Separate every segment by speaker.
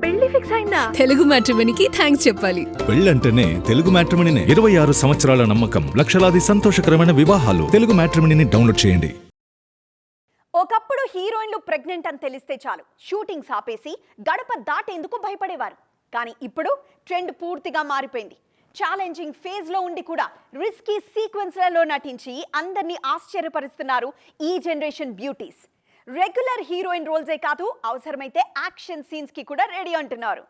Speaker 1: పెళ్లి ఫిక్స్ అయిందా?
Speaker 2: తెలుగు మ్యాట్రిమోనీకి థ్యాంక్స్ చెప్పాలి.
Speaker 3: పెళ్ళంటేనే తెలుగు మ్యాట్రిమోనీనే. 26 సంవత్సరాల నమ్మకం, లక్షలాది సంతోషకరమైన వివాహాలు. తెలుగు మ్యాట్రిమోనీని డౌన్లోడ్ చేయండి.
Speaker 4: ఒకప్పుడు హీరోయిన్లు ప్రెగ్నెంట్ అని తెలిస్తే చాలు షూటింగ్స్ ఆపేసి గడప దాటేందుకు భయపడేవారు. కానీ ఇప్పుడు ట్రెండ్ పూర్తిగా మారిపోయింది. ఛాలెంజింగ్ ఫేజ్లో ఉండి కూడా రిస్కీ సీక్వెన్స్లలో నటించి అందరినీ ఆశ్చర్యపరుస్తున్నారు ఈ జనరేషన్ బ్యూటీస్. రెగ్యులర్ హీరోయిన్ రోల్సే కాదు, అవసరమైతే యాక్షన్ సీన్స్కి కూడా రెడీ అంటున్నారు.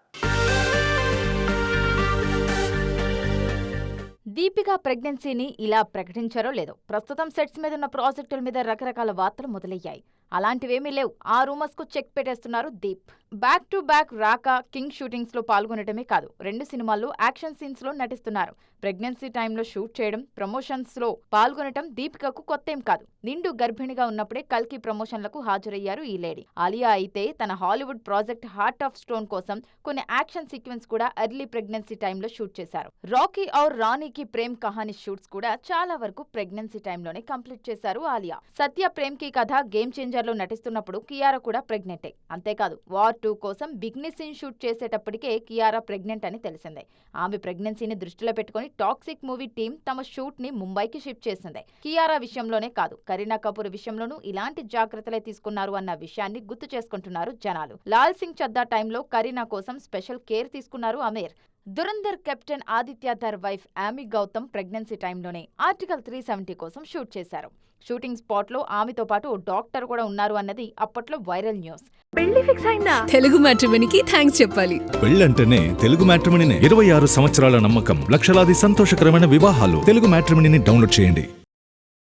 Speaker 5: దీపిక ప్రెగ్నెన్సీని ఇలా ప్రకటించారో లేదో, ప్రస్తుతం సెట్స్ మీద ఉన్న ప్రాజెక్టుల మీద రకరకాల వార్తలు మొదలయ్యాయి. అలాంటివేమీ లేవు. ఆ రూమర్స్ కు చెక్ పెట్టేస్తున్నారు Deep. Back to back Raka, king shootings లో పాల్గొనడమే కాదు, 2 సినిమాల్లో యాక్షన్ సీన్స్ లో నటిస్తున్నారు. ప్రెగ్నెన్సీ టైంలో షూట్ చేయడం, ప్రమోషన్స్ లో పాల్గొనడం దీపికకు కొత్తేం కాదు. నిండు గర్భిణిగా ఉన్నప్పుడే కల్కి ప్రమోషన్లకు హాజరయ్యారు ఈ లేడీ. ఆలియా అయితే తన Hollywood project heart of stone కోసం కొన్ని యాక్షన్ సీక్వెన్స్ కూడా ఎర్లీ ప్రెగ్నెన్సీ టైంలో షూట్ చేశారు. రాకీ ఔర్ రాణీకి ప్రేమ్ కహానీ షూట్స్ కూడా చాలా వరకు ప్రెగ్నెన్సీ టైంలోనే కంప్లీట్ చేశారు ఆలియా. సత్య ప్రేమ్ కి కథ గేమ్ చేంజర్ లో నటిస్తున్నప్పుడు కియారా కూడా ప్రెగ్నెంటే. అంతేకాదు, వార్ 2 కోసం బిగ్ని సీన్ షూట్ చేసేటప్పటికే కియారా ప్రెగ్నెంట్ అని తెలిసిందే. ఆమె ప్రెగ్నెన్సీని దృష్టిలో పెట్టుకుని టాక్సిక్ మూవీ టీం తమ షూట్ ని ముంబైకి షిఫ్ట్ చేసింది. కియారా విషయంలోనే కాదు, కరీనా కపూర్ విషయంలోనూ ఇలాంటి జాగ్రత్తలే తీసుకున్నారు అన్న విషయాన్ని గుర్తు చేసుకుంటున్నారు జనాలు. లాల్ సింగ్ చద్దా టైంలో కరీనా కోసం స్పెషల్ కేర్ తీసుకున్నారు Aamir. Dhurandhar captain Aditya Dhar wife Yami Gautam pregnancy టైంలోనే ఆర్టికల్ 370 కోసం షూట్ చేశారు. షూటింగ్ స్పాట్ లో ఆమెతో పాటు ఓ డాక్టర్ కూడా ఉన్నారు అన్నది అప్పట్లో వైరల్ న్యూస్.
Speaker 1: పెళ్లి ఫిక్స్ అయిందా?
Speaker 2: తెలుగు మ్యాట్రిమోనీకి థ్యాంక్స్ చెప్పాలి.
Speaker 3: పెళ్ళంటేనే తెలుగు మ్యాట్రిమోనీనే. 26 సంవత్సరాల నమ్మకం, లక్షలాది సంతోషకరమైన వివాహాలు. తెలుగు మ్యాట్రిమోనీని డౌన్లోడ్ చేయండి.